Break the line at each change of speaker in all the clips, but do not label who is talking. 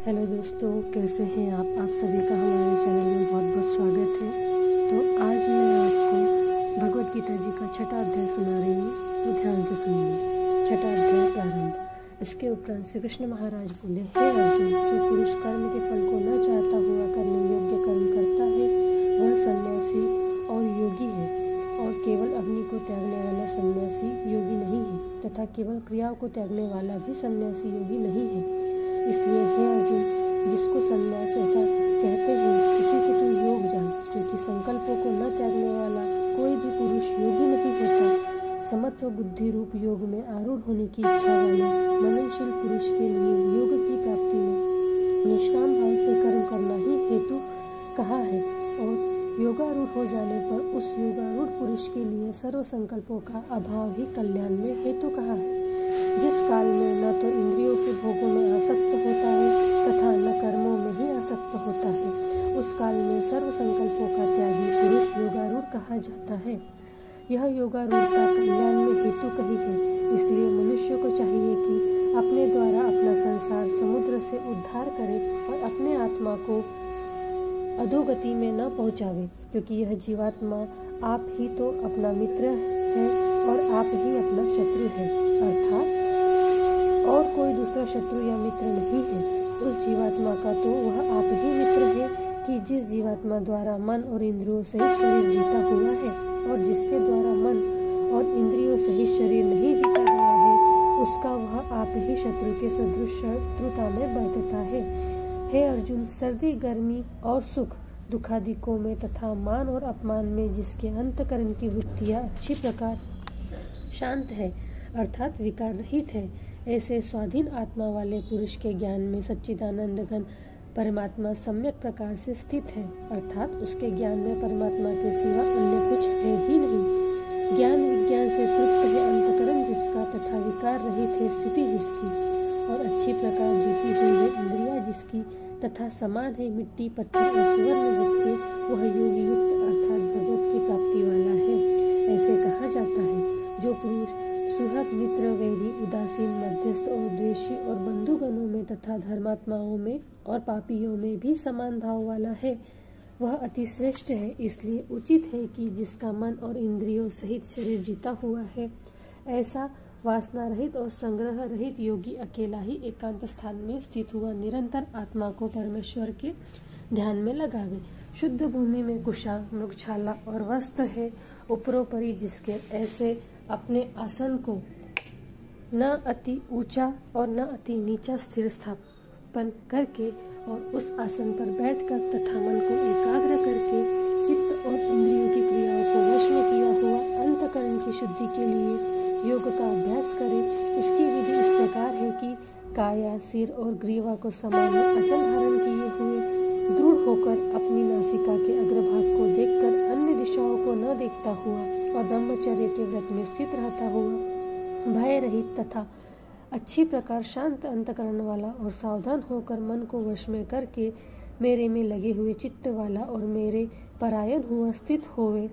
Hello दोस्तों, कैसे हैं आप सभी का हमारे चैनल में बहुत बहुत स्वागत है। तो आज मैं आपको भगवत गीता जी का 6वां अध्याय सुना रही हूँ, तो ध्यान से सुनिए। 6वां अध्याय प्रारंभ। इसके उपरांत श्री कृष्ण महाराज बोले, हे अर्जुन, जो पुरुष कर्म के फल को न चाहता हुआ करने योग्य कर्म करता है वह सन्यासी और योगी है, और केवल अग्नि को त्यागने वाला सन्यासी योगी नहीं है, तथा केवल क्रियाओं को त्यागने वाला भी सन्यासी योगी नहीं है। इसलिए हे अर्जुन, जिसको सन्यास ऐसा कहते हैं उसी को तू योग जान, क्योंकि संकल्पों को न त्यागने वाला कोई भी पुरुष योगी नहीं होता। समत्व बुद्धि रूप योग में आरूढ़ होने की इच्छा वाले मननशील पुरुष के लिए योग की प्राप्ति में निष्काम भाव से कर्म करना ही हेतु कहा है, और योगारूढ़ हो जाने पर उस योगारूढ़ पुरुष के लिए सर्व संकल्पों का अभाव ही कल्याण में हेतु कहा है। जिस काल में न तो इंद्रियों के भोगों में आसक्त होता है तथा न कर्मों में ही आसक्त होता है, उस काल में सर्व संकल्पों का त्यागी पुरुष योगारूढ़ कहा जाता है। यह योगारूढ़ता कल्याण में हेतु कही है। इसलिए मनुष्य को चाहिए कि अपने द्वारा अपना संसार समुद्र से उद्धार करे और अपने आत्मा को अधोगति में न पहुँचावे, क्योंकि यह जीवात्मा आप ही तो अपना मित्र है और आप ही अपना शत्रु है, अर्थात और कोई दूसरा शत्रु या मित्र नहीं है। उस जीवात्मा का तो वह आप ही मित्र है कि जिस जीवात्मा द्वारा मन और इंद्रियों सहित शरीर जीता हुआ है, और जिसके द्वारा मन और इंद्रियों सहित शरीर नहीं जीता गया है, उसका वह आप ही शत्रु के सदृश शत्रुता में बरतता है। हे अर्जुन, सर्दी गर्मी और सुख दुखादिकों में तथा मान और अपमान में जिसके अंतकरण की वृत्तियाँ अच्छी प्रकार शांत है, अर्थात विकार रहित है, ऐसे स्वाधीन आत्मा वाले पुरुष के ज्ञान में सच्चिदानंद घन परमात्मा सम्यक प्रकार से स्थित है, अर्थात उसके ज्ञान में परमात्मा के सिवा अन्य कुछ है ही नहीं। ज्ञान विज्ञान से तृप्त है अंतकरण जिसका, तथा विकार रहित है स्थिति जिसकी, और अच्छी प्रकार जीती हुई है इंद्रिया जिसकी, तथा समान है मिट्टी पत्थर और सुवर्ण जिसके, वह योग युक्त अर्थात भगवत की प्राप्ति वाला है। ऐसे कहा जाता है, जो पुरुष सुहृद मित्र वैरी उदासीन मध्यस्थ और द्वेषी और बंधुगणों में तथा धर्मात्माओं में और पापियों में भी समान भाव वाला है, वह अति श्रेष्ठ है। इसलिए उचित है कि जिसका मन और इंद्रियों सहित शरीर जीता हुआ है, ऐसा वासना रहित और संग्रह रहित योगी अकेला ही एकांत स्थान में स्थित हुआ निरंतर आत्मा को परमेश्वर के ध्यान में लगावे। शुद्ध भूमि में कुशा मृगशाला और वस्त्र है, उपरोपरि जिसके ऐसे अपने आसन को न अति ऊंचा और न अति नीचा स्थिर स्थापन करके और उस आसन पर बैठकर तथा मन को एकाग्र करके चित्त और इंद्रियों की क्रियाओं को वश में किया हुआ अंतकरण की शुद्धि के लिए योग का अभ्यास करे। उसकी विधि इस प्रकार है कि काया सिर और ग्रीवा को समान अचल धारण किए हुए दृढ़ होकर अपनी नासिका के अग्रभाग को देखकर अन्य दिशाओं को न देखता हुआ और ब्रह्मचर्य के व्रत में स्थित रहता हुआ भय रहित तथा अच्छी प्रकार शांत अंतकरण वाला और सावधान होकर मन को वश में करके मेरे में लगे हुए चित्त वाला और मेरे परायण हुआ स्थित होवे।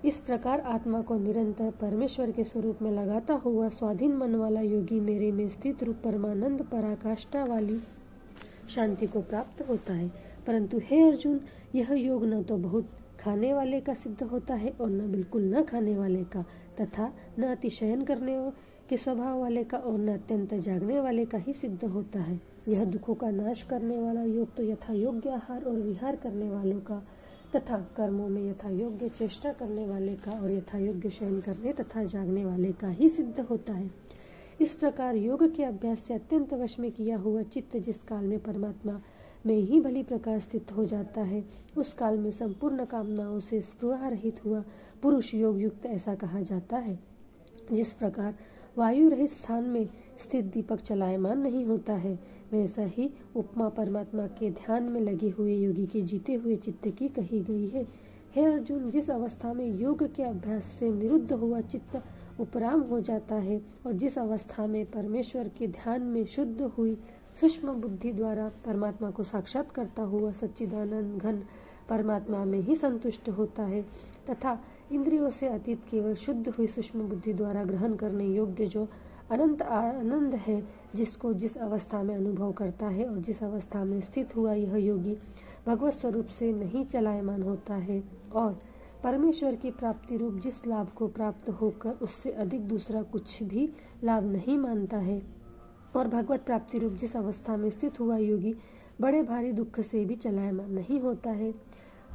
इस प्रकार आत्मा को निरंतर परमेश्वर के स्वरूप में लगाता हुआ स्वाधीन मन वाला योगी मेरे में स्थित रूप परमानंद पराकाष्ठा वाली शांति को प्राप्त होता है। परंतु हे अर्जुन, यह योग न तो बहुत खाने वाले का सिद्ध होता है और न बिल्कुल न खाने वाले का, तथा न अतिशयन करने के स्वभाव वाले का और न अत्यंत जागने वाले का ही सिद्ध होता है। यह दुखों का नाश करने वाला योग तो यथा योग्य आहार और विहार करने वालों का, तथा कर्मों में यथा योग्य चेष्टा करने वाले का और यथा योग्य शयन करने तथा जागने वाले का ही सिद्ध होता है। इस प्रकार योग के अभ्यास से अत्यंत वश में किया हुआ चित्त जिस काल में परमात्मा में ही भली प्रकार स्थित हो जाता है, उस काल में संपूर्ण कामनाओं से स्पृहा रहित हुआ पुरुष योग युक्त ऐसा कहा जाता है। जिस प्रकार वायु रहित स्थान में स्थित दीपक चलायमान नहीं होता है, वैसा ही उपमा परमात्मा के ध्यान में लगे हुए योगी के जीते हुए चित्त की कही गई है। हे अर्जुन, जिस अवस्था में योग के अभ्यास से निरुद्ध हुआ चित्त उपराम हो जाता है और जिस अवस्था में परमेश्वर के ध्यान में शुद्ध हुई सूक्ष्म बुद्धि द्वारा परमात्मा को साक्षात करता हुआ सच्चिदानंद घन परमात्मा में ही संतुष्ट होता है, तथा इंद्रियों से अतीत केवल शुद्ध हुई सूक्ष्म बुद्धि द्वारा ग्रहण करने योग्य जो अनंत आनंद है जिसको जिस अवस्था में अनुभव करता है और जिस अवस्था में स्थित हुआ यह योगी भगवत स्वरूप से नहीं चलायमान होता है और परमेश्वर की प्राप्ति रूप जिस लाभ को प्राप्त होकर उससे अधिक दूसरा कुछ भी लाभ नहीं मानता है और भगवत प्राप्ति रूप जिस अवस्था में स्थित हुआ योगी बड़े भारी दुख से भी चलायमान नहीं होता है।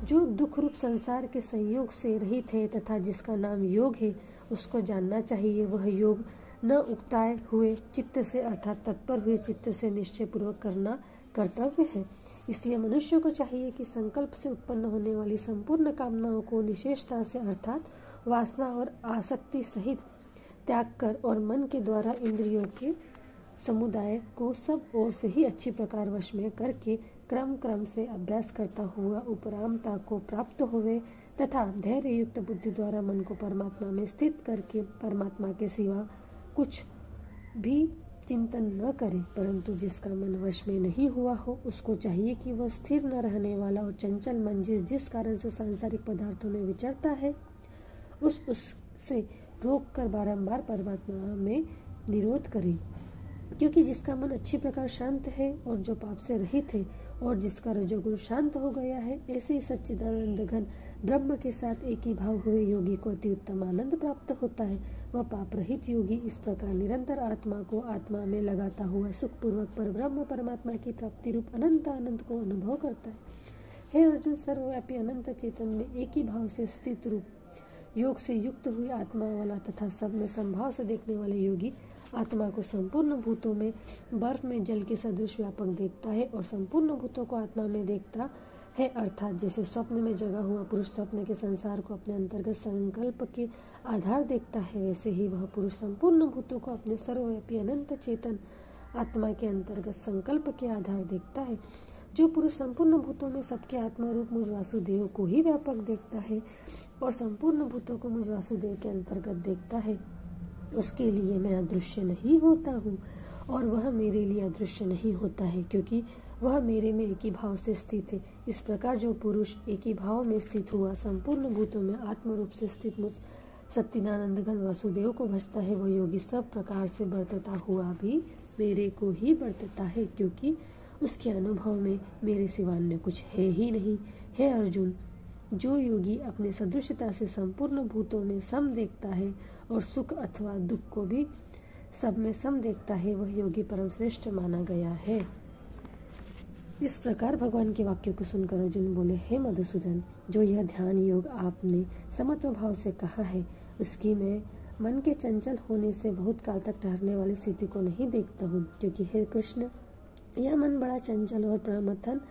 जो दुख रूप संसार के संयोग से रहित है तथा जिसका नाम योग है उसको जानना चाहिए। वह योग न उकताए हुए चित्त से अर्थात तत्पर हुए चित्त से निश्चय पूर्वक करना कर्तव्य है। इसलिए मनुष्य को चाहिए कि संकल्प से उत्पन्न होने वाली संपूर्ण कामनाओं को निशेषता से अर्थात वासना और आसक्ति सहित त्याग कर और मन के द्वारा इंद्रियों के समुदाय को सब ओर से ही अच्छी प्रकार वश में करके क्रम क्रम से अभ्यास करता हुआ उपरामता को प्राप्त होवे तथा धैर्य युक्त बुद्धि द्वारा मन को परमात्मा में स्थित करके परमात्मा के सिवा कुछ भी चिंतन न करे। परंतु जिसका मन वश में नहीं हुआ हो उसको चाहिए कि वह स्थिर न रहने वाला और चंचल मन जिस कारण से सांसारिक पदार्थों में विचरता है उससे रोक कर बारंबार परमात्मा में निरोध करे। क्योंकि जिसका मन अच्छी प्रकार शांत है और जो पाप से रहित है और जिसका रजोगुण शांत हो गया है ऐसे ही सच्चिदानंद घन ब्रह्म के साथ एक ही भाव हुए योगी को अति उत्तम आनंद प्राप्त होता है। वह पाप रहित योगी इस प्रकार निरंतर आत्मा को आत्मा में लगाता हुआ सुखपूर्वक पर ब्रह्म परमात्मा की प्राप्ति रूप अनंत आनंद को अनुभव करता है। हे अर्जुन, सर्वव्यापी अनंत चेतन में एक ही भाव से स्थित रूप योग से युक्त हुई आत्मा वाला तथा सब में संभाव से देखने वाले योगी आत्मा को संपूर्ण भूतों में बर्फ में जल के सदृश व्यापक देखता है और संपूर्ण भूतों को आत्मा में देखता है। अर्थात जैसे स्वप्न में जगा हुआ पुरुष स्वप्न के संसार को अपने अंतर्गत संकल्प के आधार देखता है, वैसे ही वह पुरुष संपूर्ण भूतों को अपने सर्वव्यापी अनंत चेतन आत्मा के अंतर्गत संकल्प के आधार देखता है। जो पुरुष संपूर्ण भूतों में सबके आत्मा रूप मुझ वासुदेव को ही व्यापक देखता है और संपूर्ण भूतों को मुझ वासुदेव के अंतर्गत देखता है, उसके लिए मैं अदृश्य नहीं होता हूँ और वह मेरे लिए अदृश्य नहीं होता है, क्योंकि वह मेरे में एक ही भाव से स्थित है। इस प्रकार जो पुरुष एक ही भाव में स्थित हुआ संपूर्ण भूतों में आत्म रूप से स्थित मुझ सच्चिदानंद घन वासुदेव को भजता है, वह योगी सब प्रकार से बरतता हुआ भी मेरे को ही बरतता है, क्योंकि उसके अनुभव में मेरे सिवा अन्य कुछ है ही नहीं। हे अर्जुन, जो योगी अपने सदृशता से संपूर्ण भूतों में सम देखता है और सुख अथवा दुख को भी सब में सम देखता है, वह योगी परम श्रेष्ठ माना गया है। इस प्रकार भगवान के वाक्यों को सुनकर अर्जुन बोले, हे मधुसूदन, जो यह ध्यान योग आपने समत्व भाव से कहा है उसकी मैं मन के चंचल होने से बहुत काल तक ठहरने वाली स्थिति को नहीं देखता हूँ, क्योंकि हे कृष्ण, यह मन बड़ा चंचल और प्रमथन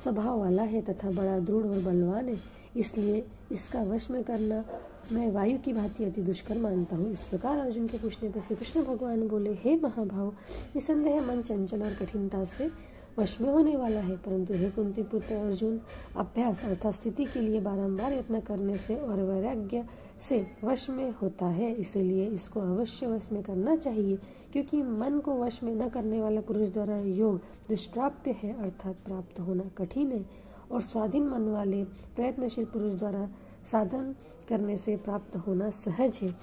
स्वभाव वाला है तथा बड़ा दृढ़ और बलवान है, इसलिए इसका वश में करना मैं वायु की भांति अति दुष्कर मानता हूँ। इस प्रकार अर्जुन के पूछने पर श्री कृष्ण भगवान बोले, हे महाभाव, निसंदेह मन चंचल और कठिनता से वश में होने वाला है, परंतु हे कुंती पुत्र अर्जुन, अभ्यास अर्थात स्थिति के लिए बारंबार यत्न करने से और वैराग्य से वश में होता है, इसीलिए इसको अवश्य वश में करना चाहिए। क्योंकि मन को वश में न करने वाला पुरुष द्वारा योग दुष्प्राप्य है, अर्थात प्राप्त होना कठिन है, और स्वाधीन मन वाले प्रयत्नशील पुरुष द्वारा साधन करने से प्राप्त होना सहज है।